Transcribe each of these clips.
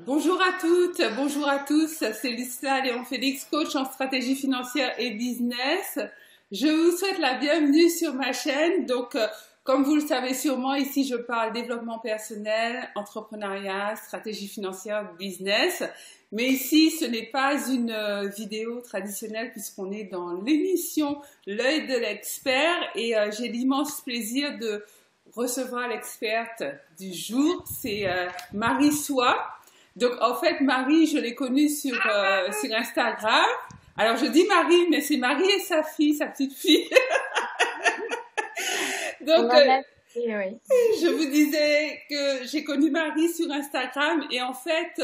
Bonjour à toutes, bonjour à tous, c'est Lucia Léon Félix, coach en stratégie financière et business. Je vous souhaite la bienvenue sur ma chaîne. Comme vous le savez sûrement, ici je parle développement personnel, entrepreneuriat, stratégie financière, business. Mais ici, ce n'est pas une vidéo traditionnelle puisqu'on est dans l'émission L'œil de l'expert et j'ai l'immense plaisir de recevoir l'experte du jour, c'est Marie Soie. Donc, en fait, Marie, je l'ai connue sur Instagram. Alors, je dis Marie, mais c'est Marie et sa fille, sa petite fille. Donc, oui. je vous disais que j'ai connu Marie sur Instagram et en fait,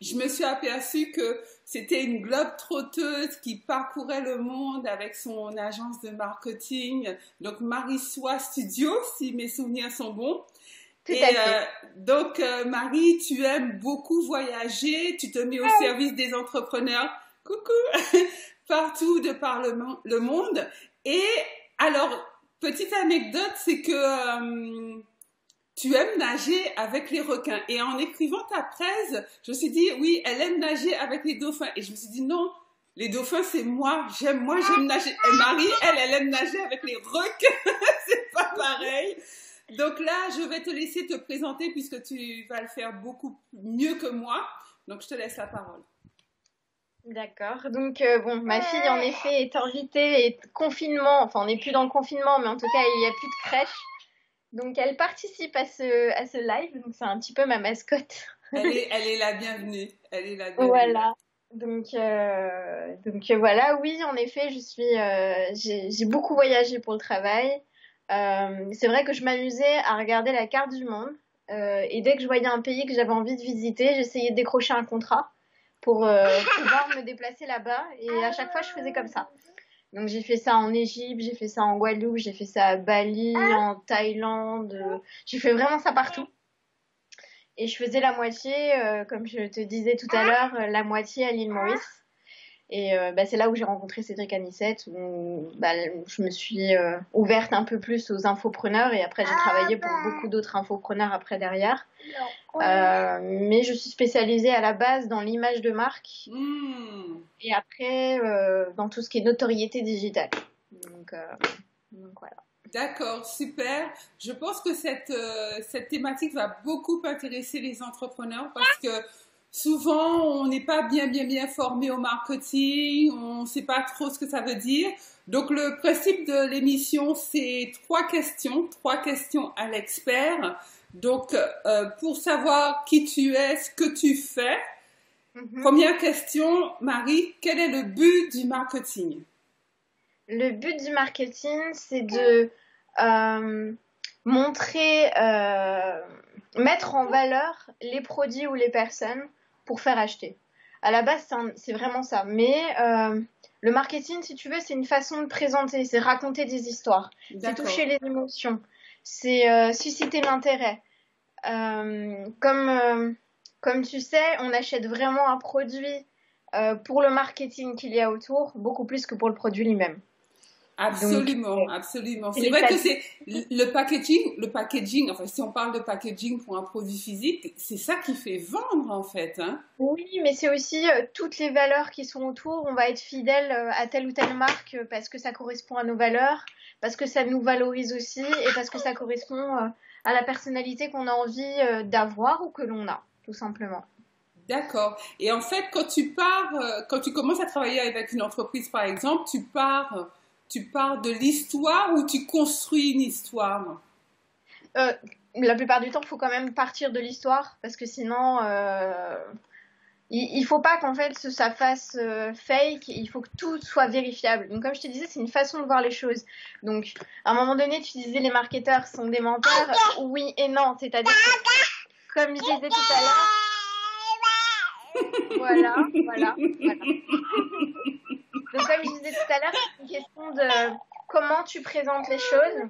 je me suis aperçue que c'était une globe-trotteuse qui parcourait le monde avec son agence de marketing. Donc, Marie Soie Studio, si mes souvenirs sont bons. Marie, tu aimes beaucoup voyager, tu te mets au service des entrepreneurs, coucou, partout de par le monde. Et alors, petite anecdote, c'est que tu aimes nager avec les requins. Et en écrivant ta presse, je me suis dit, oui, elle aime nager avec les dauphins. Et je me suis dit, non, les dauphins, c'est moi, j'aime nager. Et Marie, elle aime nager avec les requins, c'est pas pareil. Donc là, je vais te laisser te présenter puisque tu vas le faire beaucoup mieux que moi. Donc, je te laisse la parole. D'accord. Donc, ma fille, en effet, est invitée et confinement. Enfin, on n'est plus dans le confinement, mais en tout cas, il n'y a plus de crèche. Donc, elle participe à ce live. Donc, c'est un petit peu ma mascotte. Elle est la bienvenue. Elle est la bienvenue. Voilà. Donc voilà, oui, en effet, j'ai beaucoup voyagé pour le travail. C'est vrai que je m'amusais à regarder la carte du monde et dès que je voyais un pays que j'avais envie de visiter, j'essayais de décrocher un contrat pour pouvoir me déplacer là-bas et à chaque fois je faisais comme ça. Donc j'ai fait ça en Égypte, j'ai fait ça en Guadeloupe, j'ai fait ça à Bali, en Thaïlande, j'ai fait vraiment ça partout. Et je faisais la moitié, comme je te disais tout à l'heure, la moitié à l'île Maurice. Et c'est là où j'ai rencontré Cédric Anissette, où je me suis ouverte un peu plus aux infopreneurs et après j'ai travaillé pour beaucoup d'autres infopreneurs après derrière. Mais je suis spécialisée à la base dans l'image de marque et après dans tout ce qui est notoriété digitale. Donc voilà. D'accord, super. Je pense que cette thématique va beaucoup intéresser les entrepreneurs parce que souvent, on n'est pas bien formé au marketing, on ne sait pas trop ce que ça veut dire. Donc, le principe de l'émission, c'est trois questions à l'expert. Donc, pour savoir qui tu es, ce que tu fais, première question, Marie, quel est le but du marketing? Le but du marketing, c'est de mettre en valeur les produits ou les personnes pour faire acheter. À la base, c'est vraiment ça. Mais le marketing, si tu veux, c'est une façon de présenter, c'est raconter des histoires, c'est toucher les émotions, c'est susciter l'intérêt. Comme tu sais, on achète vraiment un produit pour le marketing qu'il y a autour, beaucoup plus que pour le produit lui-même. Absolument, absolument. C'est vrai que c'est le packaging, enfin, si on parle de packaging pour un produit physique, c'est ça qui fait vendre, en fait, hein. Oui, mais c'est aussi toutes les valeurs qui sont autour. On va être fidèle à telle ou telle marque parce que ça correspond à nos valeurs, parce que ça nous valorise aussi et parce que ça correspond à la personnalité qu'on a envie d'avoir ou que l'on a, tout simplement. D'accord. Et en fait, quand tu commences à travailler avec une entreprise, par exemple, tu pars de l'histoire ou tu construis une histoire? La plupart du temps, il faut quand même partir de l'histoire parce que sinon, il faut pas qu'en fait ça fasse fake. Il faut que tout soit vérifiable. Donc, comme je te disais, c'est une façon de voir les choses. Donc, à un moment donné, tu disais les marketeurs sont des menteurs. Oui et non. C'est-à-dire que, comme je disais tout à l'heure, voilà. Donc, comme je disais tout à l'heure, c'est une question de comment tu présentes les choses,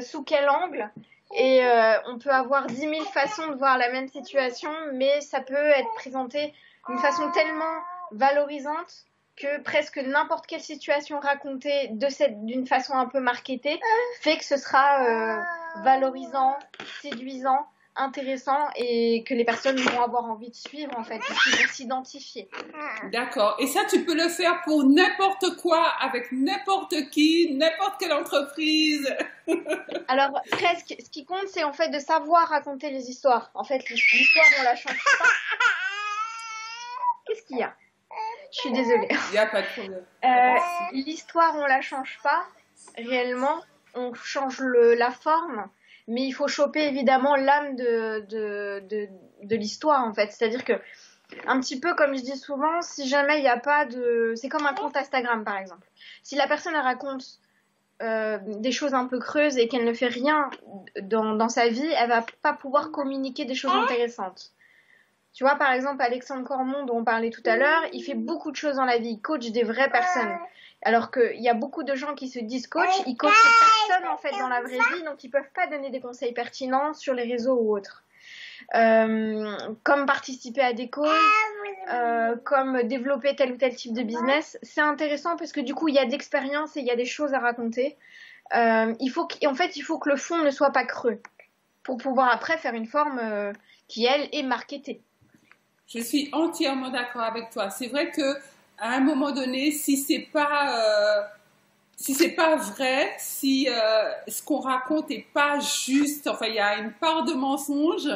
sous quel angle. Et on peut avoir 10 000 façons de voir la même situation, mais ça peut être présenté d'une façon tellement valorisante que presque n'importe quelle situation racontée d'une façon un peu marketée fait que ce sera valorisant, séduisant, intéressant et que les personnes vont avoir envie de suivre en fait, parce qu'ils vont s'identifier. D'accord. Et ça, tu peux le faire pour n'importe quoi, avec n'importe qui, n'importe quelle entreprise. Alors presque, ce qui compte, c'est en fait de savoir raconter les histoires. En fait, l'histoire, on la change pas. Qu'est-ce qu'il y a? Je suis désolée. Il n'y a pas de problème. L'histoire, on la change pas réellement. On change la forme, mais il faut choper évidemment l'âme de l'histoire en fait. C'est-à-dire que, un petit peu comme je dis souvent, si jamais il n'y a pas de... C'est comme un compte Instagram par exemple. Si la personne elle raconte des choses un peu creuses et qu'elle ne fait rien dans sa vie, elle va pas pouvoir communiquer des choses intéressantes. Tu vois, par exemple, Alexandre Cormon, dont on parlait tout à l'heure, il fait beaucoup de choses dans la vie. Il coach des vraies personnes. Alors qu'il y a beaucoup de gens qui se disent coach, ils coachent personne en fait dans la vraie vie, donc ils peuvent pas donner des conseils pertinents sur les réseaux ou autres. Comme participer à des causes, comme développer tel ou tel type de business. C'est intéressant parce que du coup, il y a d'expérience et il y a des choses à raconter. Il faut que le fond ne soit pas creux pour pouvoir après faire une forme qui, elle, est marketée. Je suis entièrement d'accord avec toi. C'est vrai que à un moment donné, si c'est pas vrai, si ce qu'on raconte est pas juste, enfin il y a une part de mensonge,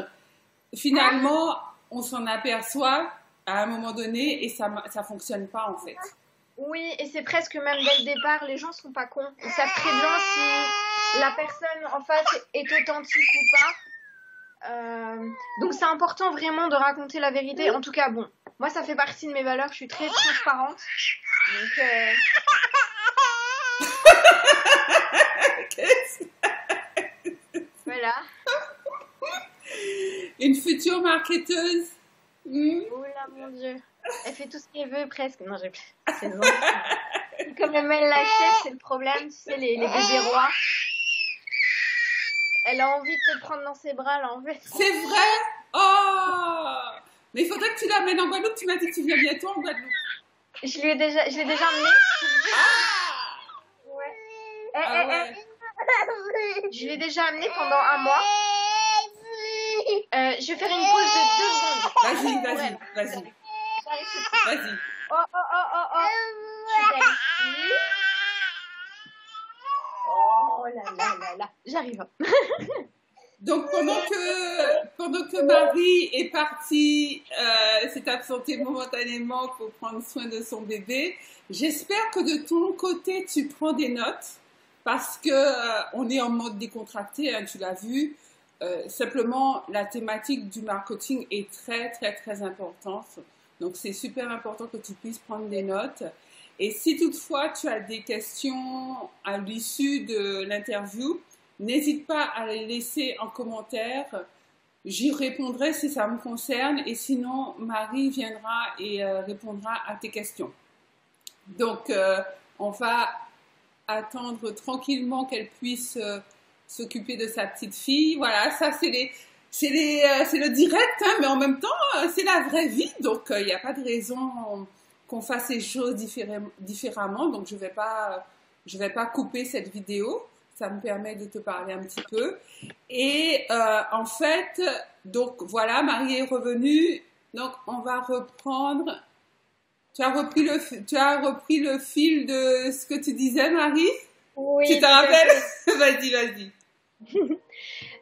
finalement on s'en aperçoit à un moment donné et ça fonctionne pas en fait. Oui, et c'est presque même dès le départ, les gens sont pas cons. Ils savent très bien si la personne en face est authentique ou pas. Donc c'est important vraiment de raconter la vérité. En tout cas, bon, moi ça fait partie de mes valeurs, je suis très transparente. Donc voilà. Une future marketeuse. Oh là mon Dieu. Elle fait tout ce qu'elle veut presque. Non, c'est bon. Comme elle met la chef, c'est le problème, tu sais, les bébés rois. Elle a envie de te prendre dans ses bras, là, en fait. C'est vrai? Oh! Mais il faudrait que tu l'amènes en Guadeloupe. Tu m'as dit que tu viens bientôt en Guadeloupe. Je l'ai déjà amené. Ouais. Ouais. Je l'ai déjà amené pendant un mois. Je vais faire une pause de 2 secondes. Vas-y. Oh. Je vais ici. Oh là. J'arrive. Donc pendant que Marie est partie, s'est absentée momentanément pour prendre soin de son bébé, j'espère que de ton côté tu prends des notes parce que on est en mode décontracté, hein, tu l'as vu. Simplement la thématique du marketing est très importante. Donc c'est super important que tu puisses prendre des notes. Et si toutefois tu as des questions à l'issue de l'interview, n'hésite pas à les laisser en commentaire. J'y répondrai si ça me concerne et sinon Marie viendra et répondra à tes questions. Donc on va attendre tranquillement qu'elle puisse s'occuper de sa petite fille. Voilà, ça c'est le direct, hein, mais en même temps c'est la vraie vie. Donc il n'y a pas de raison qu'on fasse les choses différemment. Donc je vais pas couper cette vidéo. Ça me permet de te parler un petit peu. Et en fait, donc voilà, Marie est revenue. Donc on va reprendre. Tu as repris le fil de ce que tu disais, Marie? Oui. Tu te rappelles? Vas-y.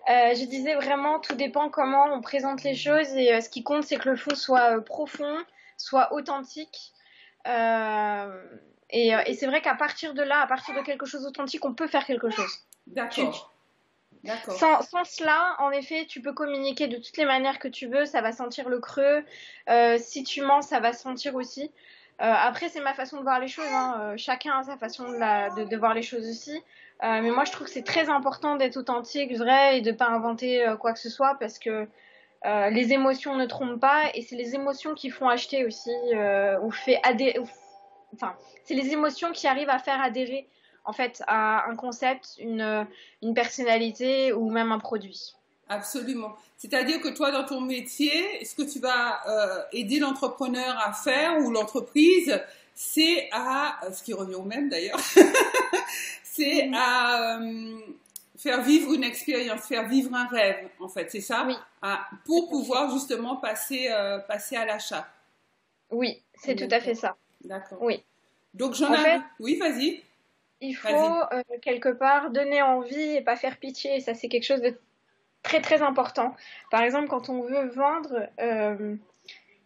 Je disais vraiment, tout dépend comment on présente les choses et ce qui compte, c'est que le fond soit profond, soit authentique. Et c'est vrai qu'à partir de là, à partir de quelque chose d'authentique, on peut faire quelque chose. D'accord. Sans cela, en effet, tu peux communiquer de toutes les manières que tu veux, ça va sentir le creux. Si tu mens, ça va se sentir aussi. Après, c'est ma façon de voir les choses, hein. Chacun a sa façon de voir les choses aussi. Mais moi, je trouve que c'est très important d'être authentique, vrai, et de ne pas inventer quoi que ce soit, parce que les émotions ne trompent pas, et c'est les émotions qui font acheter aussi, c'est les émotions qui arrivent à faire adhérer en fait à un concept, une personnalité ou même un produit. Absolument. C'est-à-dire que toi, dans ton métier, ce que tu vas aider l'entrepreneur à faire ou l'entreprise, ce qui revient au même d'ailleurs, c'est à faire vivre une expérience, faire vivre un rêve, en fait, c'est ça? Oui, Pour pouvoir justement passer à l'achat. oui, c'est tout à fait D'accord, ça. d'accord. Oui. Donc j'en En ai... fait, Oui, vas-y, il faut vas-y. quelque part donner envie et pas faire pitié. Ça, c'est quelque chose de très très important. Par exemple, quand on veut vendre,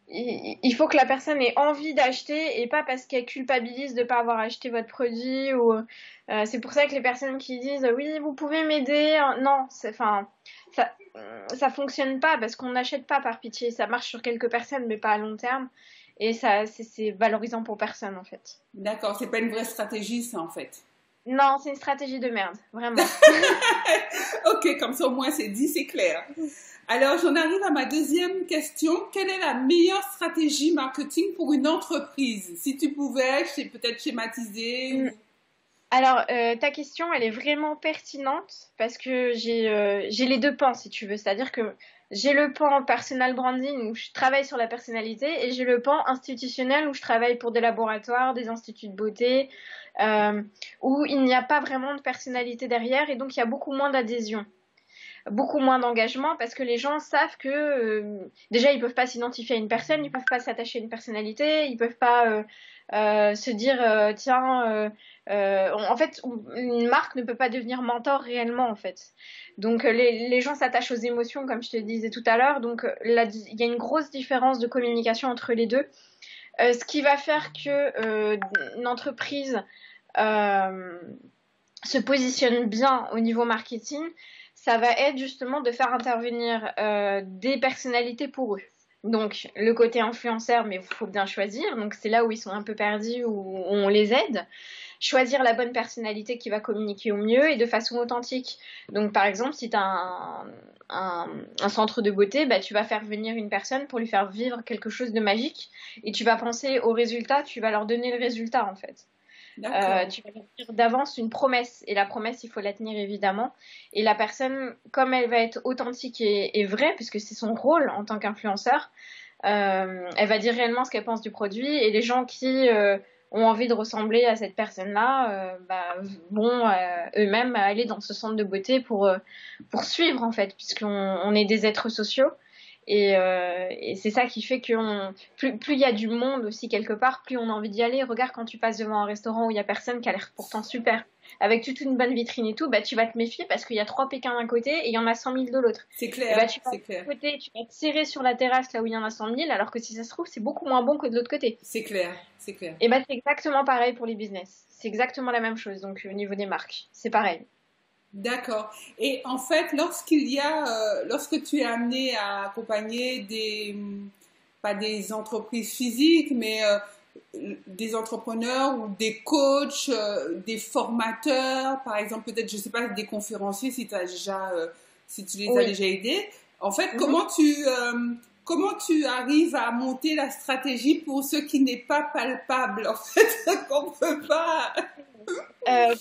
il faut que la personne ait envie d'acheter et pas parce qu'elle culpabilise de ne pas avoir acheté votre produit. Ou c'est pour ça que les personnes qui disent oui, vous pouvez m'aider. Non, enfin, ça fonctionne pas parce qu'on n'achète pas par pitié. Ça marche sur quelques personnes, mais pas à long terme. Et ça, c'est valorisant pour personne en fait. D'accord, c'est pas une vraie stratégie, ça, en fait. Non, c'est une stratégie de merde, vraiment. Ok, comme ça au moins c'est dit, c'est clair. Alors j'en arrive à ma deuxième question. Quelle est la meilleure stratégie marketing pour une entreprise? Si tu pouvais, peut-être schématiser ou... Alors, ta question, elle est vraiment pertinente parce que j'ai les deux pans, si tu veux. C'est-à-dire que j'ai le pan personal branding où je travaille sur la personnalité et j'ai le pan institutionnel où je travaille pour des laboratoires, des instituts de beauté, euh, où il n'y a pas vraiment de personnalité derrière et donc il y a beaucoup moins d'adhésion, beaucoup moins d'engagement parce que les gens savent que déjà ils peuvent pas s'identifier à une personne, ils peuvent pas s'attacher à une personnalité, ils peuvent pas se dire tiens en fait une marque ne peut pas devenir mentor réellement en fait. Donc les gens s'attachent aux émotions comme je te disais tout à l'heure, donc il y a une grosse différence de communication entre les deux. Ce qui va faire que une entreprise euh, se positionne bien au niveau marketing, ça va être justement de faire intervenir des personnalités pour eux. Donc le côté influenceur, mais il faut bien choisir. Donc c'est là où ils sont un peu perdus, où on les aide. Choisir la bonne personnalité qui va communiquer au mieux et de façon authentique. Donc par exemple, si tu as un centre de beauté, bah, tu vas faire venir une personne pour lui faire vivre quelque chose de magique et tu vas penser au résultat, tu vas leur donner le résultat en fait. D'accord. Tu vas leur dire d'avance une promesse et la promesse il faut la tenir évidemment et la personne comme elle va être authentique et vraie puisque c'est son rôle en tant qu'influenceur, elle va dire réellement ce qu'elle pense du produit et les gens qui ont envie de ressembler à cette personne-là vont eux-mêmes aller dans ce centre de beauté pour suivre en fait puisqu'on est des êtres sociaux et c'est ça qui fait que plus il y a du monde aussi quelque part, plus on a envie d'y aller. Regarde quand tu passes devant un restaurant où il y a personne qui a l'air pourtant super, avec toute une bonne vitrine et tout, bah tu vas te méfier parce qu'il y a 3 Pékins d'un côté et il y en a 100 000 de l'autre. C'est Et bah clair, tu vas c'est de clair. côté, tu vas te serrer sur la terrasse là où il y en a 100 000, alors que si ça se trouve c'est beaucoup moins bon que de l'autre côté. C'est clair, c'est clair. Et bah c'est exactement pareil pour les business. C'est exactement la même chose. Donc au niveau des marques, c'est pareil. D'accord. Et en fait, lorsque tu es amené à accompagner pas des entreprises physiques, mais des entrepreneurs ou des coachs, des formateurs, par exemple, peut-être, je sais pas, des conférenciers, si tu les as Oui. déjà aidés. En fait, Mhm. comment tu arrives à monter la stratégie pour ce qui n'est pas palpable, en fait, qu'on peut pas.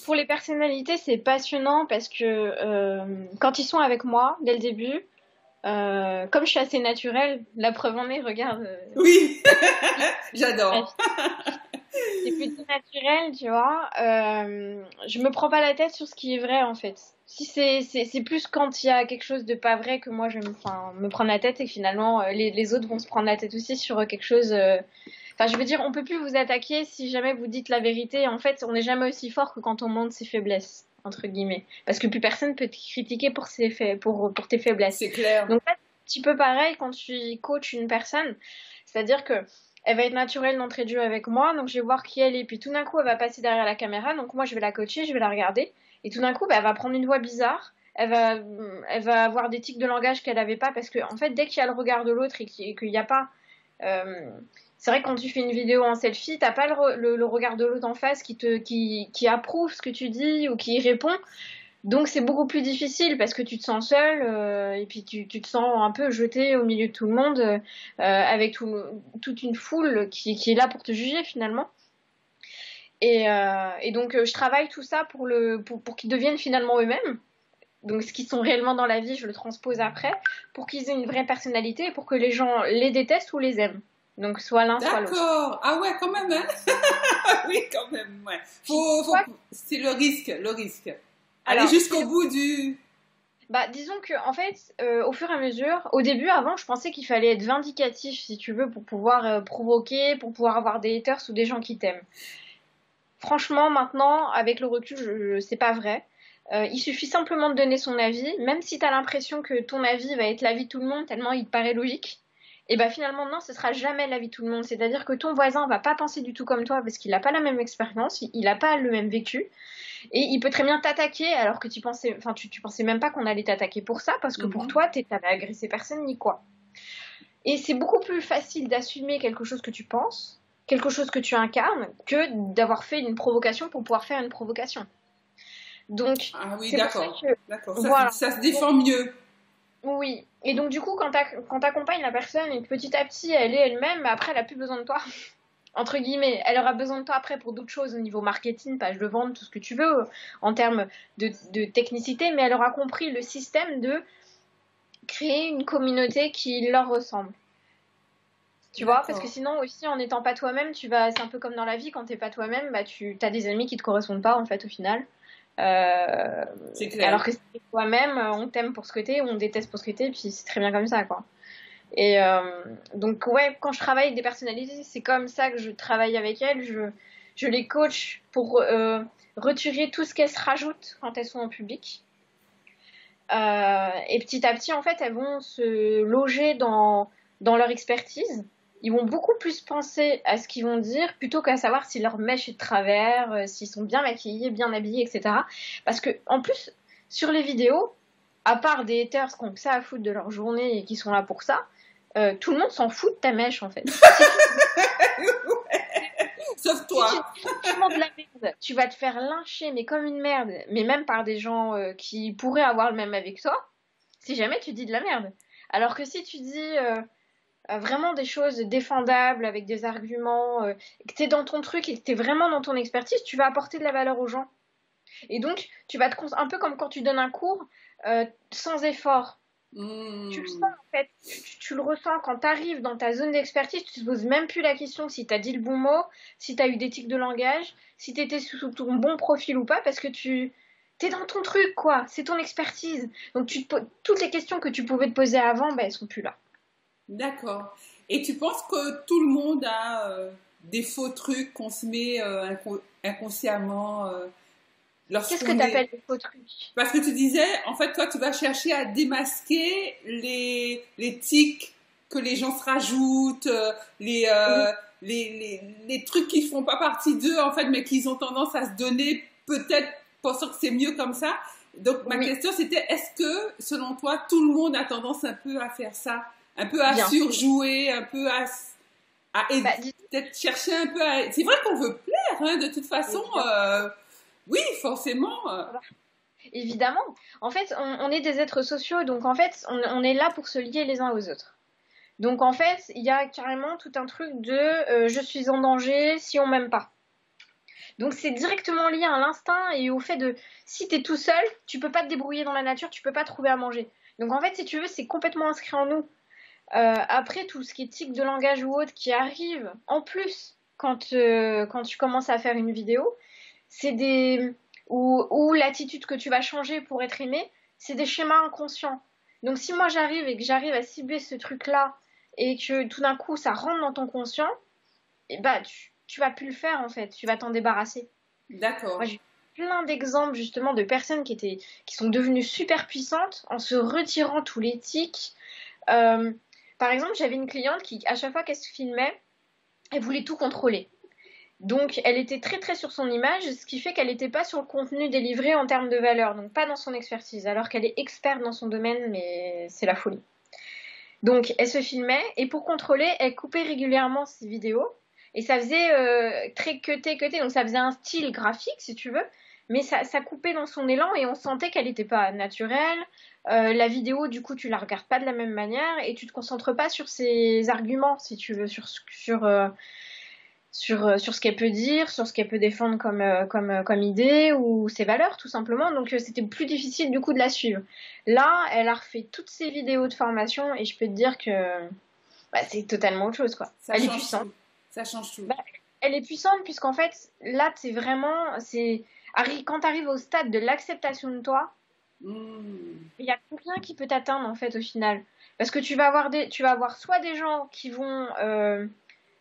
Pour les personnalités, c'est passionnant parce que quand ils sont avec moi dès le début, comme je suis assez naturelle, la preuve en est, regarde, Oui, ma j'adore. vie, c'est plutôt naturel, tu vois. Je me prends pas la tête sur ce qui est vrai en fait. Si c'est plus quand il y a quelque chose de pas vrai que moi je vais me prendre la tête et que finalement les autres vont se prendre la tête aussi sur quelque chose. Enfin, je veux dire, on peut plus vous attaquer si jamais vous dites la vérité. En fait, on n'est jamais aussi fort que quand on montre ses faiblesses, entre guillemets. Parce que plus personne peut te critiquer pour tes faiblesses. C'est clair. Donc, c'est un petit peu pareil quand tu coaches une personne. C'est-à-dire que elle va être naturelle d'entrée de jeu avec moi, donc je vais voir qui elle est. Puis tout d'un coup, elle va passer derrière la caméra, donc moi, je vais la coacher, je vais la regarder. Et tout d'un coup, bah, elle va prendre une voix bizarre. Elle va avoir des tics de langage qu'elle n'avait pas parce que, en fait, dès qu'il y a le regard de l'autre et qu'il n'y a pas euh, c'est vrai que quand tu fais une vidéo en selfie, t'as pas le regard de l'autre en face qui approuve ce que tu dis ou qui y répond. Donc c'est beaucoup plus difficile parce que tu te sens seul et puis tu te sens un peu jeté au milieu de tout le monde avec toute une foule qui est là pour te juger finalement. Et donc je travaille tout ça pour qu'ils deviennent finalement eux-mêmes. Donc ce qu'ils sont réellement dans la vie, je le transpose après pour qu'ils aient une vraie personnalité et pour que les gens les détestent ou les aiment. Donc soit l'un, soit l'autre. D'accord. Ah ouais, quand même, hein? Oui, quand même, ouais. Puis, toi, C'est le risque, le risque. aller jusqu'au bout du... Bah, disons que, en fait, au fur et à mesure, au début, avant, je pensais qu'il fallait être vindicatif, si tu veux, pour pouvoir provoquer, pour pouvoir avoir des haters ou des gens qui t'aiment. Franchement, maintenant, avec le recul, c'est pas vrai. Il suffit simplement de donner son avis, même si t'as l'impression que ton avis va être l'avis de tout le monde, tellement il te paraît logique. Et bah finalement, non, ce sera jamais l'avis de tout le monde. C'est-à-dire que ton voisin va pas penser du tout comme toi parce qu'il n'a pas la même expérience, il n'a pas le même vécu. Et il peut très bien t'attaquer alors que tu pensais même pas qu'on allait t'attaquer pour ça, parce que pour toi, t'avais agressé personne ni quoi. Et c'est beaucoup plus facile d'assumer quelque chose que tu penses, quelque chose que tu incarnes, que d'avoir fait une provocation pour pouvoir faire une provocation. Donc, ah oui, c'est d'accord. pour ça que, D'accord. voilà. Ça se défend mieux. Oui. Et donc, du coup, quand t'accompagnes la personne et que petit à petit, elle est elle-même, après, elle a plus besoin de toi. Entre guillemets, elle aura besoin de toi après pour d'autres choses au niveau marketing, page de vente, tout ce que tu veux, en termes de technicité, mais elle aura compris le système de créer une communauté qui leur ressemble. Tu vois, parce que sinon aussi, en n'étant pas toi-même, c'est un peu comme dans la vie, quand t'es pas toi-même, bah t'as des amis qui te correspondent pas, en fait, au final. C'est clair. Alors que si t'es toi-même, on t'aime pour ce que t'es, ou on déteste pour ce que t'es, puis c'est très bien comme ça, quoi. Et donc ouais, quand je travaille avec des personnalités, c'est comme ça que je travaille avec elles. Je les coach pour retirer tout ce qu'elles se rajoutent quand elles sont en public. Et petit à petit, en fait, elles vont se loger dans leur expertise. Ils vont beaucoup plus penser à ce qu'ils vont dire plutôt qu'à savoir si leur mèche est de travers, s'ils sont bien maquillés, bien habillés, etc. Parce que en plus, sur les vidéos, à part des haters qui ont que ça à foutre de leur journée et qui sont là pour ça, tout le monde s'en fout de ta mèche, en fait. Sauf toi. Si tu demandes de la merde, tu vas te faire lyncher, mais comme une merde, mais même par des gens qui pourraient avoir le même avec toi, si jamais tu dis de la merde. Alors que si tu dis vraiment des choses défendables, avec des arguments, que t'es dans ton truc et que t'es vraiment dans ton expertise, tu vas apporter de la valeur aux gens. Et donc, tu vas un peu comme quand tu donnes un cours sans effort. Tu le sens en fait, tu le ressens quand tu arrives dans ta zone d'expertise, tu te poses même plus la question si tu as dit le bon mot, si tu as eu des tics de langage, si tu étais sous ton bon profil ou pas, parce que tu es dans ton truc, quoi, c'est ton expertise. Donc toutes les questions que tu pouvais te poser avant, elles sont plus là. D'accord. Et tu penses que tout le monde a des faux trucs qu'on se met inconsciemment Qu'est-ce que tu appelles des faux trucs? Parce que tu disais, en fait, toi, tu vas chercher à démasquer les tics que les gens se rajoutent, les trucs qui ne font pas partie d'eux, en fait, mais qu'ils ont tendance à se donner, peut-être pensant que c'est mieux comme ça. Donc, ma question, c'était, est-ce que, selon toi, tout le monde a tendance un peu à faire ça? Un peu à surjouer, un peu à peut-être chercher un peu à... C'est vrai qu'on veut plaire, hein, de toute façon... oui, forcément. Évidemment. En fait, on est des êtres sociaux, donc en fait, on est là pour se lier les uns aux autres. Donc en fait, il y a carrément tout un truc de je suis en danger si on m'aime pas. Donc c'est directement lié à l'instinct et au fait de si t'es tout seul, tu peux pas te débrouiller dans la nature, tu peux pas trouver à manger. Donc en fait, si tu veux, c'est complètement inscrit en nous. Après, tout ce qui est tic de langage ou autre qui arrive en plus quand tu commences à faire une vidéo, c'est des ou l'attitude que tu vas changer pour être aimé, c'est des schémas inconscients. Donc si moi j'arrive et que j'arrive à cibler ce truc-là et que tout d'un coup ça rentre dans ton conscient, et bah tu vas plus le faire en fait, tu vas t'en débarrasser. D'accord. Moi j'ai plein d'exemples justement de personnes qui sont devenues super puissantes en se retirant tous les tics. Par exemple, j'avais une cliente qui, à chaque fois qu'elle se filmait, elle voulait tout contrôler. Donc, elle était très très sur son image, ce qui fait qu'elle n'était pas sur le contenu délivré en termes de valeur, donc pas dans son expertise, alors qu'elle est experte dans son domaine, mais c'est la folie. Donc, elle se filmait, et pour contrôler, elle coupait régulièrement ses vidéos, et ça faisait très cuté, donc ça faisait un style graphique, si tu veux, mais ça coupait dans son élan, et on sentait qu'elle n'était pas naturelle. La vidéo, du coup, tu la regardes pas de la même manière, et tu te concentres pas sur ses arguments, si tu veux, sur ce qu'elle peut dire, sur ce qu'elle peut défendre comme idée ou ses valeurs tout simplement. Donc c'était plus difficile du coup de la suivre. Là, elle a refait toutes ses vidéos de formation et je peux te dire que c'est totalement autre chose quoi. Elle est puissante. Ça change tout. Elle est puissante puisqu'en fait là c'est Quand tu arrives au stade de l'acceptation de toi, Hmm. il n'y a plus rien qui peut t'atteindre en fait au final. Parce que tu vas avoir soit des gens qui vont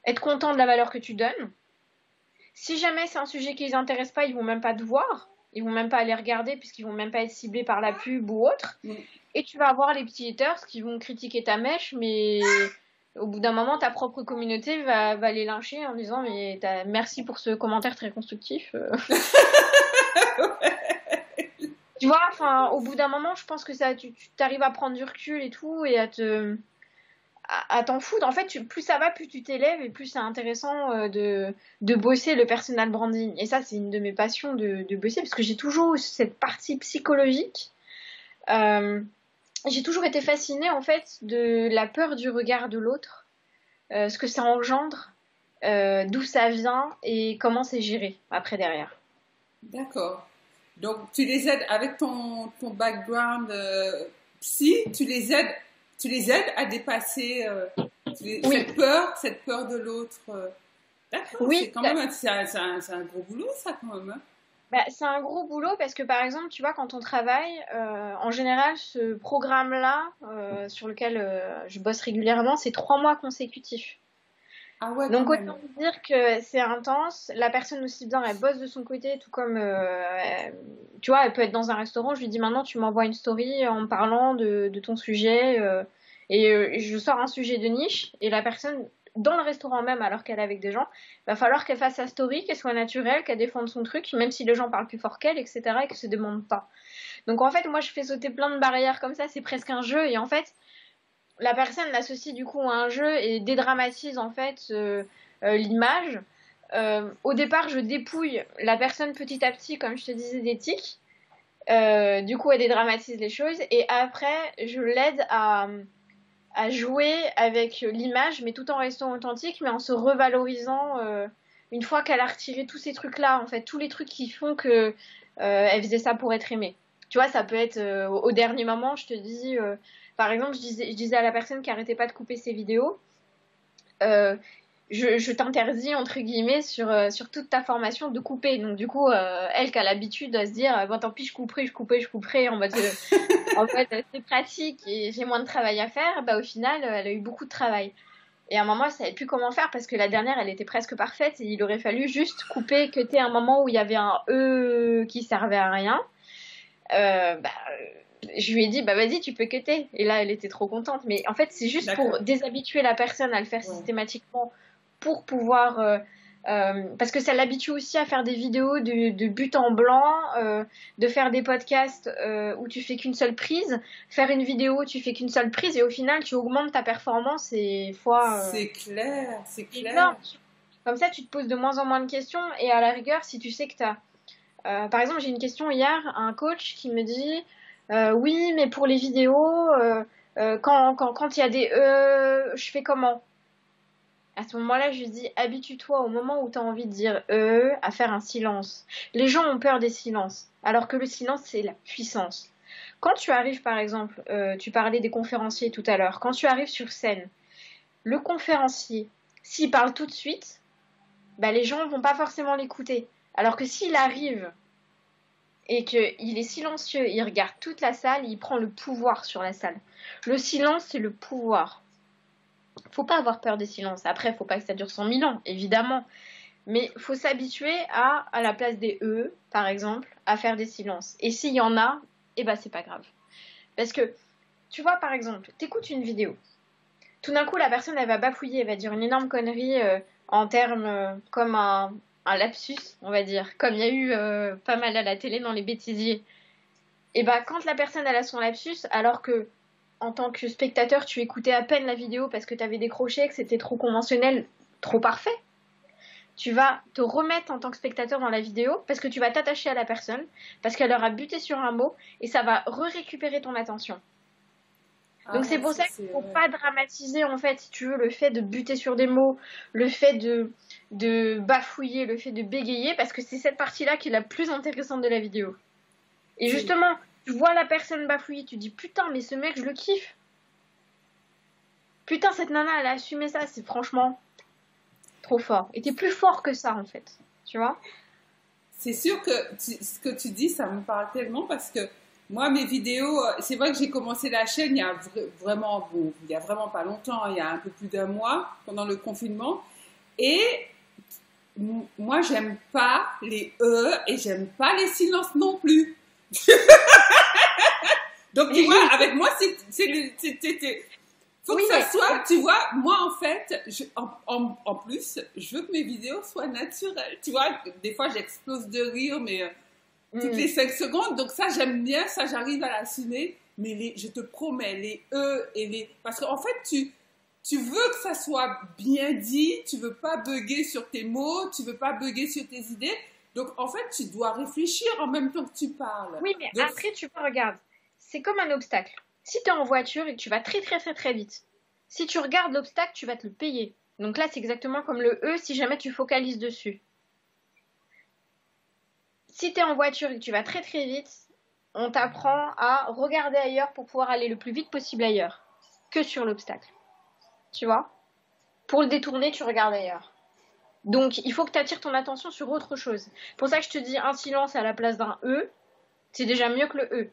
être contents de la valeur que tu donnes. Si jamais c'est un sujet qui les intéresse pas, ils vont même pas te voir. Ils vont même pas aller regarder puisqu'ils vont même pas être ciblés par la pub ou autre. Hmm. Et tu vas avoir les petits haters qui vont critiquer ta mèche, mais au bout d'un moment, ta propre communauté va les lyncher en disant mais merci pour ce commentaire très constructif. Tu vois, enfin, au bout d'un moment, je pense que ça, tu t'arrives à prendre du recul et tout et à t'en foutre. En fait, plus ça va, plus tu t'élèves et plus c'est intéressant de bosser le personal branding. Et ça, c'est une de mes passions de bosser parce que j'ai toujours eu cette partie psychologique. Euh, j'ai toujours été fascinée en fait de la peur du regard de l'autre, ce que ça engendre, d'où ça vient et comment c'est géré après derrière. D'accord. Donc, tu les aides avec ton background psy, tu les aides à dépasser Oui, cette peur de l'autre. D'accord, c'est oui, quand même c'est un gros boulot, ça, quand même. Hein. bah, c'est un gros boulot parce que par exemple, tu vois, quand on travaille, en général, ce programme-là, sur lequel je bosse régulièrement, c'est 3 mois consécutifs. Ah ouais, quand Donc même. autant dire que c'est intense. La personne aussi bien, elle bosse de son côté, tout comme, tu vois, elle peut être dans un restaurant. Je lui dis maintenant, tu m'envoies une story en me parlant de ton sujet, et je sors un sujet de niche et la personne dans le restaurant même, alors qu'elle est avec des gens, va falloir qu'elle fasse sa story, qu'elle soit naturelle, qu'elle défende son truc, même si les gens parlent plus fort qu'elle, etc., et qu'elle se demande pas. Donc en fait, moi, je fais sauter plein de barrières comme ça. C'est presque un jeu et en fait la personne l'associe du coup à un jeu et dédramatise en fait l'image. Au départ, je dépouille la personne petit à petit, comme je te disais, des tics. Du coup, elle dédramatise les choses et après, je l'aide à jouer avec l'image, mais tout en restant authentique, mais en se revalorisant une fois qu'elle a retiré tous ces trucs-là, en fait, tous les trucs qui font que elle faisait ça pour être aimée. Tu vois, ça peut être au dernier moment, je te dis, par exemple, je disais à la personne qui arrêtait pas de couper ses vidéos, euh, je t'interdis entre guillemets sur toute ta formation de couper. Donc du coup, elle qui a l'habitude de se dire, bon tant pis, je couperai en fait, c'est pratique et j'ai moins de travail à faire, bah au final, elle a eu beaucoup de travail. Et à un moment, elle savait plus comment faire parce que la dernière, elle était presque parfaite et il aurait fallu juste couper, que t'aies un moment où il y avait un E qui servait à rien. Je lui ai dit, bah vas-y, tu peux cutter. Et là, elle était trop contente. Mais en fait, c'est juste pour D'accord. déshabituer la personne à le faire Ouais. systématiquement pour pouvoir. Parce que ça l'habitue aussi à faire des vidéos de but en blanc, de faire des podcasts où tu fais qu'une seule prise, faire une vidéo où tu fais qu'une seule prise et au final tu augmentes ta performance et fois C'est clair, c'est énorme. clair. Comme ça tu te poses de moins en moins de questions et à la rigueur si tu sais que t'as par exemple, j'ai une question hier, un coach qui me dit oui, mais pour les vidéos, quand il y a des je fais comment? À ce moment-là, je lui dis habitue-toi au moment où tu as envie de dire à faire un silence. Les gens ont peur des silences, alors que le silence, c'est la puissance. Quand tu arrives, par exemple, tu parlais des conférenciers tout à l'heure, quand tu arrives sur scène, le conférencier, s'il parle tout de suite, bah, les gens vont pas forcément l'écouter. Alors que s'il arrive et qu'il est silencieux, il regarde toute la salle, il prend le pouvoir sur la salle. Le silence, c'est le pouvoir. Faut pas avoir peur des silences. Après, faut pas que ça dure 100 000 ans, évidemment. Mais faut s'habituer à la place des par exemple, à faire des silences. Et s'il y en a, eh ben c'est pas grave. Parce que, tu vois, par exemple, t'écoutes une vidéo. Tout d'un coup, la personne, elle va bafouiller, elle va dire une énorme connerie en termes comme un lapsus, on va dire. Comme il y a eu pas mal à la télé dans les bêtisiers. Et bah quand la personne elle a son lapsus, alors que en tant que spectateur tu écoutais à peine la vidéo parce que t'avais décroché, que c'était trop conventionnel, trop parfait, tu vas te remettre en tant que spectateur dans la vidéo parce que tu vas t'attacher à la personne, parce qu'elle aura buté sur un mot et ça va récupérer ton attention. Ah Donc c'est ouais, pour ça ça qu'il c'est ne faut vrai. pas dramatiser en fait, si tu veux, le fait de buter sur des mots, le fait de bafouiller, le fait de bégayer, parce que c'est cette partie-là qui est la plus intéressante de la vidéo. Et C'est justement, tu vois la personne bafouiller, tu dis putain, mais ce mec, je le kiffe. Putain, cette nana, elle a assumé ça, c'est franchement trop fort. Et t'es plus fort que ça, en fait. Tu vois? c'est sûr que ce que tu dis, ça me parle tellement parce que moi, mes vidéos, c'est vrai que j'ai commencé la chaîne il y a vraiment, bon, il y a vraiment pas longtemps, hein, il y a un peu plus d'un mois, pendant le confinement. Et moi, j'aime pas les et j'aime pas les silences non plus. Donc, tu vois, avec moi, faut que Oui, ça soit, tu vois, moi, en fait, en plus, je veux que mes vidéos soient naturelles. Tu vois, des fois, j'explose de rire, mais toutes les 5 secondes. Donc, ça, j'aime bien, ça, j'arrive à l'assumer. Mais je te promets, les et les... Parce qu'en fait, tu veux que ça soit bien dit, tu veux pas bugger sur tes mots, tu veux pas bugger sur tes idées. Donc, en fait, tu dois réfléchir en même temps que tu parles. oui, mais Donc, après, tu vois, regarde, c'est comme un obstacle. Si tu es en voiture et que tu vas très très très très vite, si tu regardes l'obstacle, tu vas te le payer. Donc là, c'est exactement comme le E si jamais tu focalises dessus. Si tu es en voiture et que tu vas très très vite, on t'apprend à regarder ailleurs pour pouvoir aller le plus vite possible ailleurs que sur l'obstacle. Tu vois? Pour le détourner, tu regardes ailleurs. Donc, il faut que tu attires ton attention sur autre chose. Pour ça que je te dis un silence à la place d'un E, c'est déjà mieux que le E.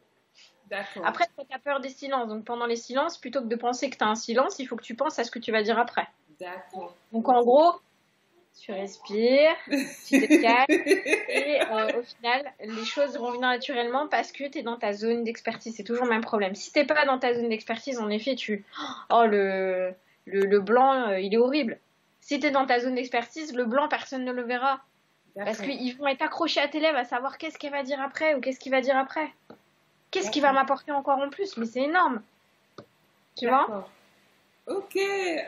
d'accord, Après, tu as peur des silences. Donc, pendant les silences, plutôt que de penser que tu as un silence, il faut que tu penses à ce que tu vas dire après. d'accord. Donc, en gros, tu respires, tu te calmes et au final, les choses vont venir naturellement parce que tu es dans ta zone d'expertise. C'est toujours le même problème. Si t'es pas dans ta zone d'expertise, en effet, oh, le blanc, il est horrible. Si tu es dans ta zone d'expertise, le blanc, personne ne le verra. Parce qu'ils vont être accrochés à tes lèvres à savoir qu'est-ce qu'elle va dire après ou qu'est-ce qu'il va dire après. Qu'est-ce qui va m'apporter encore en plus? Mais c'est énorme. Tu vois? Ok,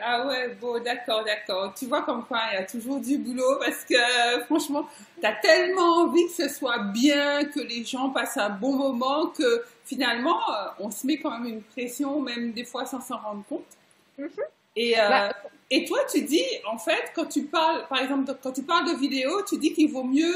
ah ouais, bon, d'accord, d'accord. Tu vois comme quoi il y a toujours du boulot parce que franchement, tu as tellement envie que ce soit bien, que les gens passent un bon moment, que finalement, on se met quand même une pression, même des fois sans s'en rendre compte. Mhm. Et, Bah, et toi, tu dis, en fait, quand tu parles, par exemple, quand tu parles de vidéo, tu dis qu'il vaut mieux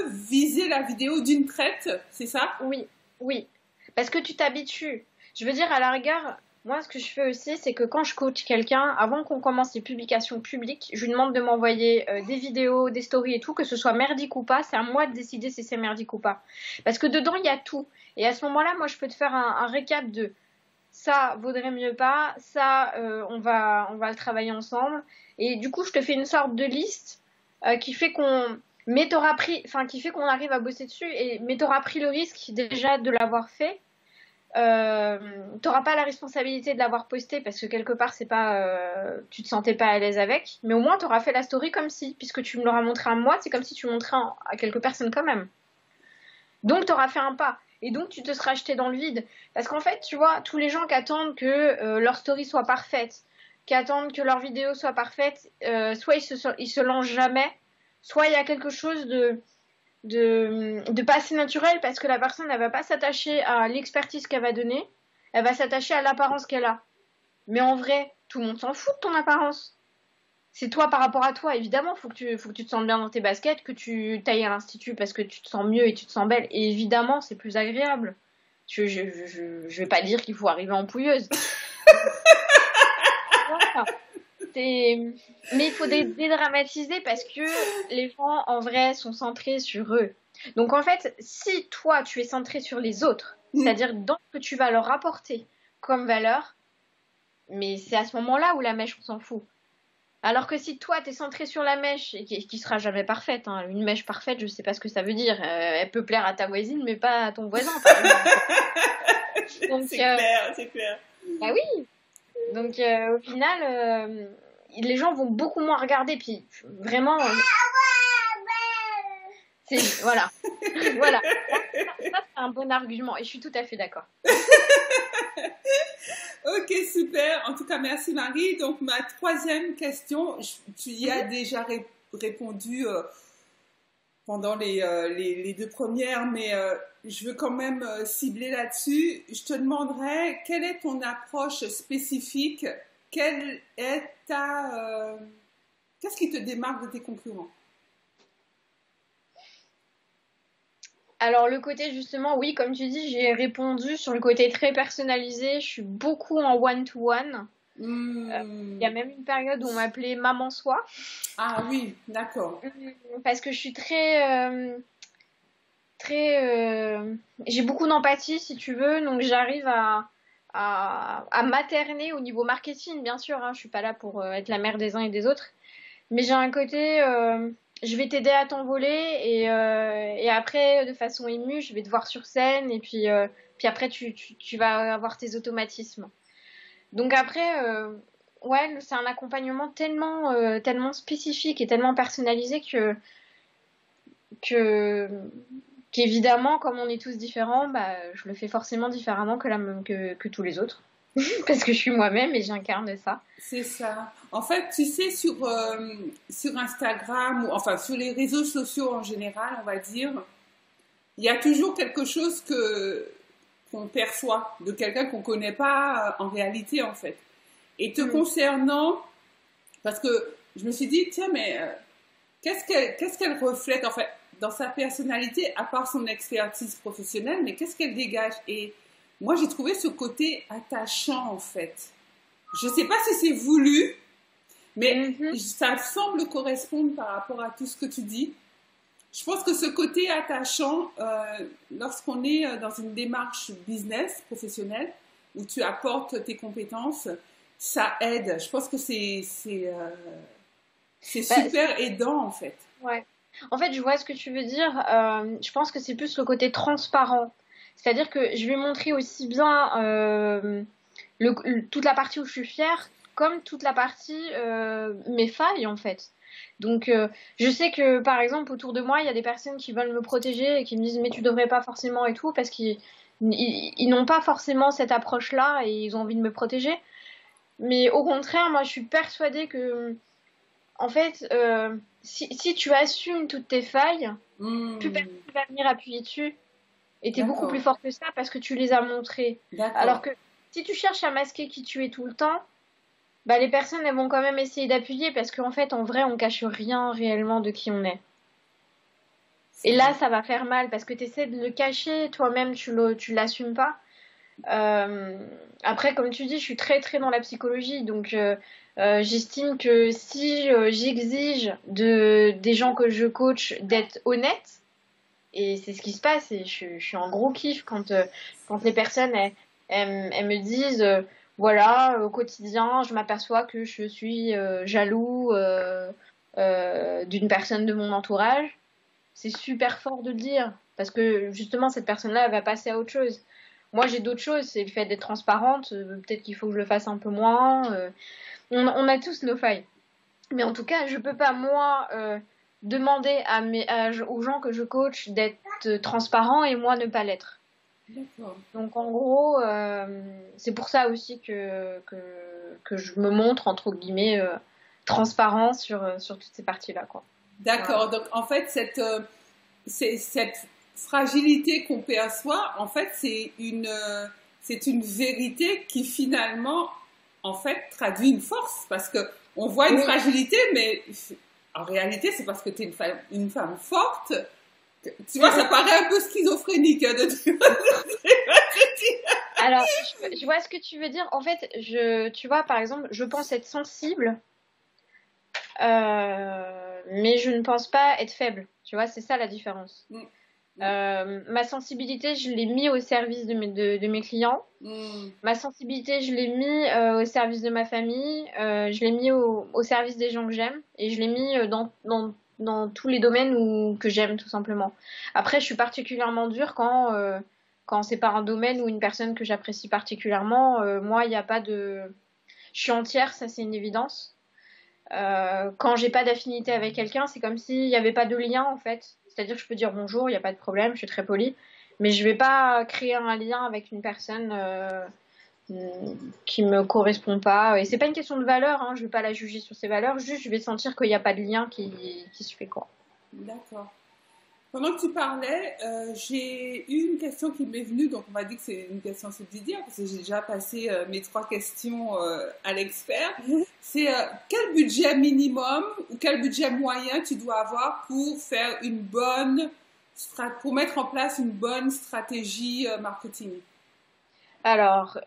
viser la vidéo d'une traite, c'est ça? oui, oui. Parce que tu t'habitues. Je veux dire, à la rigueur, moi, ce que je fais aussi, c'est que quand je coach quelqu'un, avant qu'on commence les publications publiques, je lui demande de m'envoyer des vidéos, des stories et tout, que ce soit merdique ou pas. C'est à moi de décider si c'est merdique ou pas. Parce que dedans, il y a tout. Et à ce moment-là, moi, je peux te faire un récap de ça vaudrait mieux pas, ça, on va le travailler ensemble. Et du coup, je te fais une sorte de liste qui fait qui fait qu'on arrive à bosser dessus. Mais t'auras pris le risque déjà de l'avoir fait. T'auras pas la responsabilité de l'avoir posté parce que quelque part c'est pas, tu te sentais pas à l'aise avec. Mais au moins t'auras fait la story comme si, puisque tu me l'auras montré à moi, c'est comme si tu montrais à quelques personnes quand même. Donc, tu auras fait un pas. Et donc, tu te seras jeté dans le vide. Parce qu'en fait, tu vois, tous les gens qui attendent que leur story soit parfaite, qui attendent que leur vidéo soit parfaite, soit ils se lancent jamais, soit il y a quelque chose de pas assez naturel parce que la personne, elle va pas s'attacher à l'expertise qu'elle va donner, elle va s'attacher à l'apparence qu'elle a. Mais en vrai, tout le monde s'en fout de ton apparence. C'est toi par rapport à toi. Évidemment, faut que tu te sentes bien dans tes baskets, que tu tailles à l'institut parce que tu te sens mieux et tu te sens belle. Et évidemment, c'est plus agréable. Je vais pas dire qu'il faut arriver en pouilleuse. Voilà. Mais il faut dédramatiser parce que les gens, en vrai, sont centrés sur eux. Donc, en fait, si toi, tu es centré sur les autres, c'est-à-dire dans ce que tu vas leur apporter comme valeur, mais c'est à ce moment-là où la mèche, on s'en fout. Alors que si toi, t'es centré sur la mèche, et qui sera jamais parfaite, hein, une mèche parfaite, je sais pas ce que ça veut dire. Elle peut plaire à ta voisine, mais pas à ton voisin, par exemple. Donc, C'est clair, c'est clair. bah oui. Donc, au final, les gens vont beaucoup moins regarder. Puis, vraiment, voilà. Voilà. Ça, c'est un bon argument. Et je suis tout à fait d'accord. Ok, super. En tout cas, merci Marie. Donc, ma troisième question, tu y as déjà répondu pendant les deux premières, mais je veux quand même cibler là-dessus. Je te demanderais, quelle est ton approche spécifique? Quelle est qu'est-ce qui te démarque de tes concurrents? Alors le côté justement, oui, comme tu dis, j'ai répondu sur le côté très personnalisé. Je suis beaucoup en one-to-one. Il y a même une période où on m'appelait Maman Soi. Ah oui, d'accord. Parce que je suis j'ai beaucoup d'empathie, si tu veux, donc j'arrive à materner au niveau marketing, bien sûr, hein, je suis pas là pour être la mère des uns et des autres, mais j'ai un côté, je vais t'aider à t'envoler et après, de façon émue, je vais te voir sur scène et puis après, tu vas avoir tes automatismes. Donc après, ouais, c'est un accompagnement tellement spécifique et tellement personnalisé que qu'évidemment, comme on est tous différents, bah, je le fais forcément différemment que tous les autres. Parce que je suis moi-même et j'incarne ça. C'est ça. En fait, tu sais, sur Instagram, ou enfin sur les réseaux sociaux en général, on va dire, il y a toujours quelque chose qu'on perçoit de quelqu'un qu'on ne connaît pas en réalité, en fait. Et te concernant, parce que je me suis dit, tiens, mais qu'est-ce qu'elle reflète, en fait, dans sa personnalité, à part son expertise professionnelle, mais qu'est-ce qu'elle dégage? Et moi, j'ai trouvé ce côté attachant, en fait. Je ne sais pas si c'est voulu, mais ça semble correspondre par rapport à tout ce que tu dis. Je pense que ce côté attachant, lorsqu'on est dans une démarche business professionnelle, où tu apportes tes compétences, ça aide. Je pense que c'est super aidant, en fait. Ouais. En fait, je vois ce que tu veux dire. Je pense que c'est plus le côté transparent. C'est-à-dire que je vais montrer aussi bien toute la partie où je suis fière, comme toute la partie mes failles, en fait. Donc, je sais que, par exemple, autour de moi, il y a des personnes qui veulent me protéger et qui me disent mais tu devrais pas forcément et tout, parce qu'ils n'ont pas forcément cette approche-là et ils ont envie de me protéger. Mais au contraire, moi, je suis persuadée que en fait, si tu assumes toutes tes failles, plus personne ne va venir appuyer dessus. Et t'es beaucoup plus fort que ça parce que tu les as montrées. Alors que si tu cherches à masquer qui tu es tout le temps, bah les personnes elles vont quand même essayer d'appuyer parce qu'en fait, en vrai, on cache rien réellement de qui on est. Et là, ça va faire mal parce que tu essaies de le cacher, toi-même, tu l'assumes pas. Après, comme tu dis, je suis très très dans la psychologie, donc j'estime que si j'exige des gens que je coach d'être honnêtes, et c'est ce qui se passe, et je suis en gros kiff quand les personnes elles me disent voilà, au quotidien, je m'aperçois que je suis jaloux d'une personne de mon entourage. C'est super fort de le dire, parce que justement, cette personne-là, elle va passer à autre chose. Moi, j'ai d'autres choses, c'est le fait d'être transparente, peut-être qu'il faut que je le fasse un peu moins. On a tous nos failles. Mais en tout cas, je peux pas, moi, demander aux gens que je coach d'être transparents et moi ne pas l'être. D'accord. Donc en gros, c'est pour ça aussi que je me montre, entre guillemets, transparent sur toutes ces parties-là, quoi. D'accord. Voilà. Donc en fait, cette fragilité qu'on perçoit, en fait, c'est une vérité qui finalement, en fait, traduit une force. Parce que on voit une fragilité, mais en réalité, c'est parce que tu es une femme forte. Tu vois, ça paraît un peu schizophrénique de dire. Alors, je vois ce que tu veux dire. En fait, tu vois, par exemple, je pense être sensible, mais je ne pense pas être faible. Tu vois, c'est ça la différence. Ma sensibilité, je l'ai mis au service de mes clients. Ma sensibilité, je l'ai mis au service de ma famille. Je l'ai mis au service des gens que j'aime. Et je l'ai mis dans tous les domaines que j'aime, tout simplement. Après, je suis particulièrement dure quand c'est pas un domaine ou une personne que j'apprécie particulièrement. Moi, il n'y a pas de... Je suis entière, ça c'est une évidence. Quand j'ai pas d'affinité avec quelqu'un, c'est comme s'il n'y avait pas de lien, en fait. C'est-à-dire que je peux dire bonjour, il n'y a pas de problème, je suis très polie, mais je vais pas créer un lien avec une personne qui me correspond pas. Et c'est pas une question de valeur, hein, je vais pas la juger sur ses valeurs, juste je vais sentir qu'il n'y a pas de lien qui se fait, quoi. D'accord. Pendant que tu parlais, j'ai eu une question qui m'est venue, donc on m'a dit que c'est une question subsidiaire, parce que j'ai déjà passé mes 3 questions à l'expert. C'est quel budget minimum ou quel budget moyen tu dois avoir pour faire pour mettre en place une bonne stratégie marketing? Alors,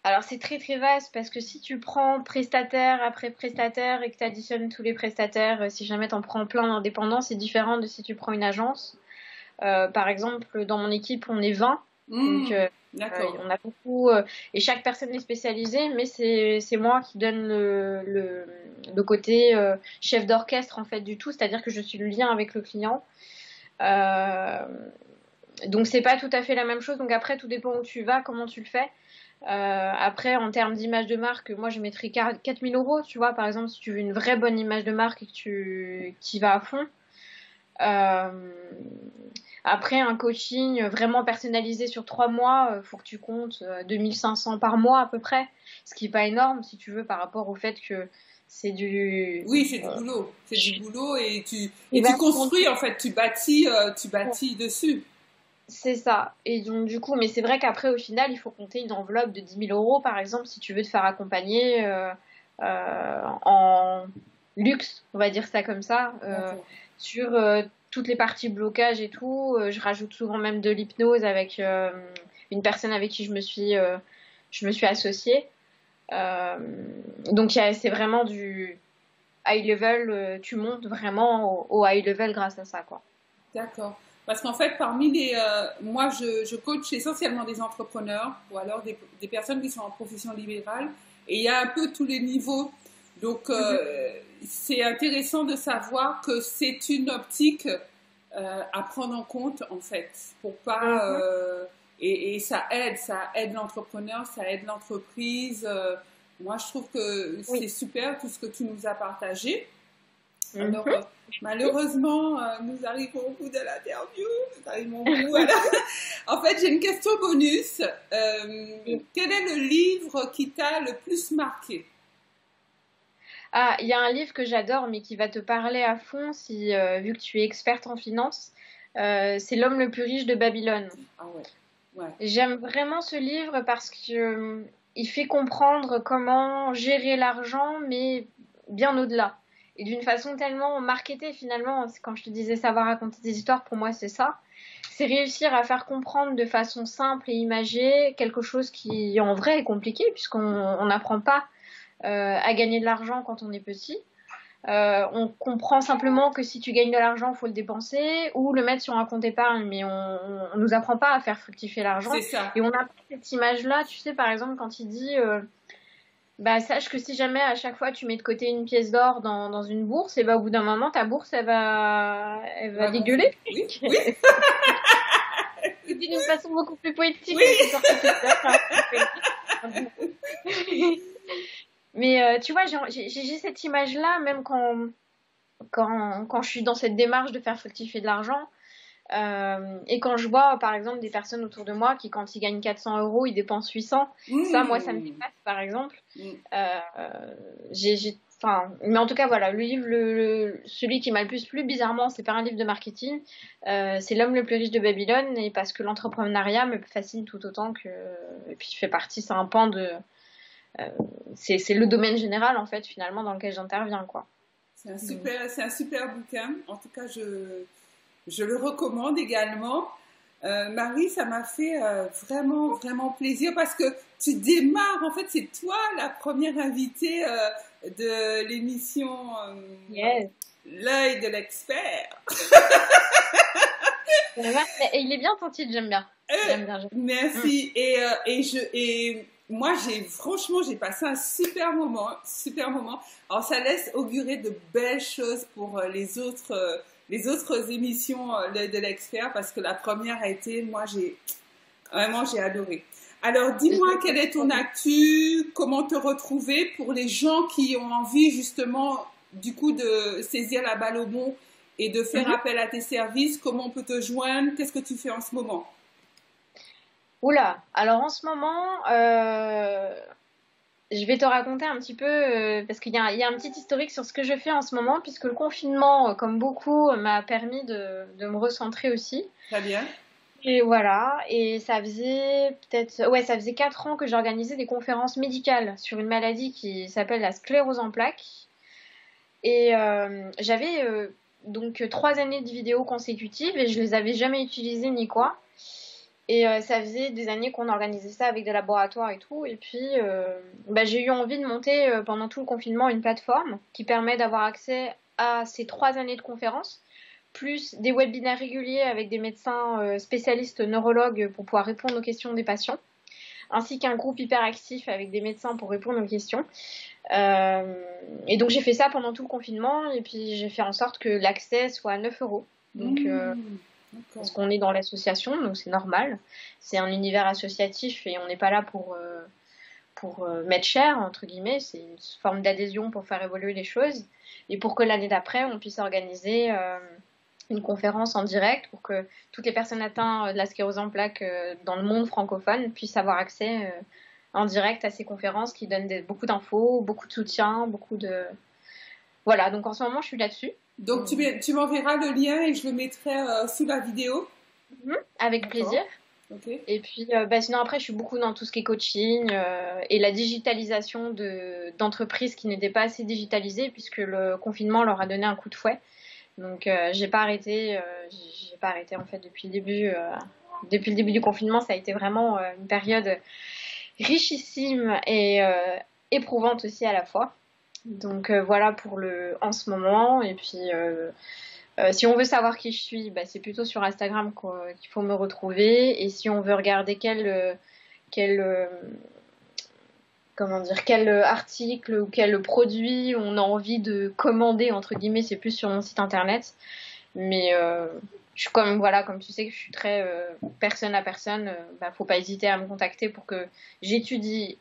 Alors c'est très très vaste parce que si tu prends prestataire après prestataire et que tu additionnes tous les prestataires, si jamais tu en prends plein d'indépendants, c'est différent de si tu prends une agence. Par exemple, dans mon équipe, on est 20. Donc, D'accord. on a beaucoup. Et chaque personne est spécialisée, mais c'est moi qui donne le côté chef d'orchestre, en fait, du tout. C'est-à-dire que je suis le lien avec le client. Donc, c'est pas tout à fait la même chose. Donc, après, tout dépend où tu vas, comment tu le fais. Après, en termes d'image de marque, moi, je mettrais 4000 euros. Tu vois, par exemple, si tu veux une vraie bonne image de marque et que tu y vas à fond. Après, un coaching vraiment personnalisé sur 3 mois, faut que tu comptes 2500 par mois à peu près, ce qui est pas énorme si tu veux par rapport au fait que c'est du... Oui, c'est du boulot. C'est du boulot et Et tu ben, construis, en fait, tu bâtis dessus. c'est ça. Et donc, du coup, mais c'est vrai qu'après, au final, il faut compter une enveloppe de 10 000 euros, par exemple, si tu veux te faire accompagner en luxe, on va dire ça comme ça, D'accord. sur toutes les parties blocage et tout. Je rajoute souvent même de l'hypnose avec une personne avec qui je me suis associée. Euh, donc, c'est vraiment du high level. Tu montes vraiment au high level grâce à ça, quoi. D'accord. Parce qu'en fait, moi, je coach essentiellement des entrepreneurs ou alors des personnes qui sont en profession libérale. Et il y a un peu tous les niveaux. Donc, Mhm. c'est intéressant de savoir que c'est une optique à prendre en compte, en fait, pour pas. Mhm. Et ça aide l'entrepreneur, ça aide l'entreprise. Moi, je trouve que c'est Oui. super tout ce que tu nous as partagé. Alors, Mhm. malheureusement, nous arrivons au bout de l'interview. Nous arrivons au bout. Alors, en fait, j'ai une question bonus. Quel est le livre qui t'a le plus marqué? Ah, il y a un livre que j'adore, mais qui va te parler à fond si, vu que tu es experte en finance. C'est L'homme le plus riche de Babylone. Ah ouais, ouais, J'aime vraiment ce livre parce que il fait comprendre comment gérer l'argent, mais bien au-delà. Et d'une façon tellement marketée finalement, quand je te disais savoir raconter des histoires, pour moi c'est ça. C'est réussir à faire comprendre de façon simple et imagée quelque chose qui en vrai est compliqué puisqu'on n'apprend pas à gagner de l'argent quand on est petit. On comprend simplement que si tu gagnes de l'argent, il faut le dépenser ou le mettre sur un compte épargne, mais on nous apprend pas à faire fructifier c'est l'argent. ça. Et on a cette image-là, tu sais, par exemple, quand il dit, bah, sache que si jamais à chaque fois tu mets de côté une pièce d'or dans une bourse, et bah, au bout d'un moment, ta bourse, elle On va va gonfler. dégueuler. Oui, oui, C'est dit d'une façon beaucoup plus poétique oui. que c'est sorti tout à l'heure. Mais tu vois, j'ai cette image-là, même quand je suis dans cette démarche de faire fructifier de l'argent, et quand je vois, par exemple, des personnes autour de moi qui, quand ils gagnent 400 euros, ils dépensent 800, ça, moi, ça me Mmh. dépasse, par exemple. Mmh. Euh, enfin, mais en tout cas, voilà, le livre, celui qui m'a le plus plu, bizarrement, c'est pas un livre de marketing, c'est L'homme le plus riche de Babylone, et parce que l'entrepreneuriat me fascine tout autant que, et puis, fait partie, c'est un pan de, euh, c'est le domaine général, en fait, finalement, dans lequel j'interviens, quoi. Donc, C'est un super bouquin. En tout cas, je le recommande également. Marie, ça m'a fait vraiment, vraiment plaisir parce que tu démarres, en fait, c'est toi la première invitée de l'émission yes. L'œil de l'expert. Et il est bien ton titre, j'aime bien. J'aime bien, j'aime bien. Merci. Et moi, franchement, j'ai passé un super moment, super moment. Alors, ça laisse augurer de belles choses pour les autres émissions L'œil de l'expert parce que la première a été, moi, j'ai adoré. Alors, dis-moi, quelle est ton actu? Comment te retrouver pour les gens qui ont envie, justement, du coup, de saisir la balle au bon et de faire Mhm. appel à tes services? Comment on peut te joindre? Qu'est-ce que tu fais en ce moment? Oula, alors en ce moment, je vais te raconter un petit peu, parce il y a un petit historique sur ce que je fais en ce moment, puisque le confinement, comme beaucoup, m'a permis de me recentrer aussi. Très bien. Et voilà, et ça faisait 4 ans que j'organisais des conférences médicales sur une maladie qui s'appelle la sclérose en plaques. Et j'avais donc 3 années de vidéos consécutives et je les avais jamais utilisées ni quoi. Et ça faisait des années qu'on organisait ça avec des laboratoires et tout. Et puis, j'ai eu envie de monter pendant tout le confinement une plateforme qui permet d'avoir accès à ces 3 années de conférences, plus des webinaires réguliers avec des médecins spécialistes neurologues pour pouvoir répondre aux questions des patients, ainsi qu'un groupe hyper actif avec des médecins pour répondre aux questions. Et donc j'ai fait ça pendant tout le confinement et puis j'ai fait en sorte que l'accès soit à 9 euros. Donc, parce qu'on est dans l'association, donc c'est normal. C'est un univers associatif et on n'est pas là pour mettre cher, entre guillemets. C'est une forme d'adhésion pour faire évoluer les choses et pour que l'année d'après, on puisse organiser une conférence en direct pour que toutes les personnes atteintes de la sclérose en plaques dans le monde francophone puissent avoir accès en direct à ces conférences qui donnent beaucoup d'infos, beaucoup de soutien, beaucoup de... Voilà, donc en ce moment, je suis là-dessus. Donc, tu m'enverras le lien et je le mettrai sous la vidéo. Avec plaisir. Okay. Et puis, sinon, après, je suis beaucoup dans tout ce qui est coaching et la digitalisation d'entreprises qui n'étaient pas assez digitalisées puisque le confinement leur a donné un coup de fouet. Donc, j'ai pas arrêté en fait depuis le début du confinement. Ça a été vraiment une période richissime et éprouvante aussi à la fois. Donc voilà pour en ce moment. Et puis si on veut savoir qui je suis, c'est plutôt sur Instagram qu'il faut me retrouver. Et si on veut regarder quel article ou quel produit on a envie de commander, entre guillemets, c'est plus sur mon site internet. Mais je suis comme tu sais que je suis très personne à personne, faut pas hésiter à me contacter pour que j'étudie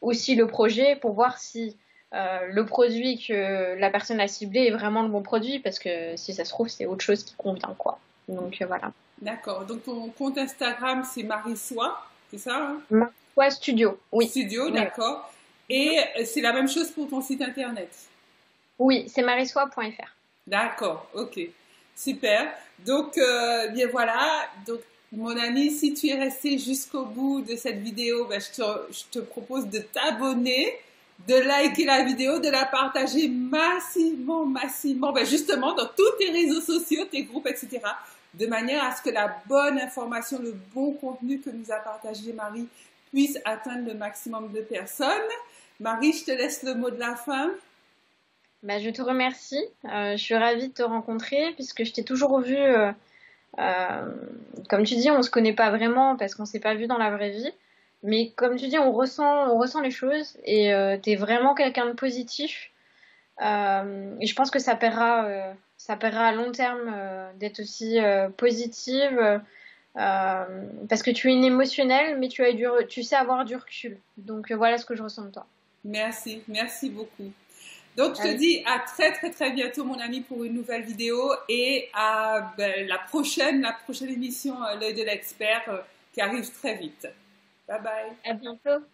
aussi le projet pour voir si le produit que la personne a ciblé est vraiment le bon produit, parce que si ça se trouve, c'est autre chose qui convient, quoi. Donc voilà. D'accord. Donc ton compte Instagram, c'est Marie-Soie, c'est ça hein? Marie-Soie Studio, oui. Studio, d'accord. Et c'est la même chose pour ton site internet? Oui, c'est marissoie.fr. D'accord, ok. Super. Donc, bien voilà. Donc, mon ami, si tu es resté jusqu'au bout de cette vidéo, je te propose de t'abonner, de liker la vidéo, de la partager massivement, justement dans tous tes réseaux sociaux, tes groupes, etc. De manière à ce que la bonne information, le bon contenu que nous a partagé Marie puisse atteindre le maximum de personnes. Marie, je te laisse le mot de la fin. Je te remercie. Je suis ravie de te rencontrer puisque je t'ai toujours vu, comme tu dis, on se connaît pas vraiment parce qu'on s'est pas vu dans la vraie vie. Mais comme tu dis, on ressent les choses et t'es vraiment quelqu'un de positif. Et je pense que ça paiera à long terme d'être aussi positive parce que tu es une émotionnelle, mais tu sais avoir du recul. Donc voilà ce que je ressens de toi. Merci beaucoup. Donc, je te dis à très, très, très bientôt, mon ami, pour une nouvelle vidéo et à la prochaine émission, l'œil de l'expert, qui arrive très vite. Bye bye. À bientôt.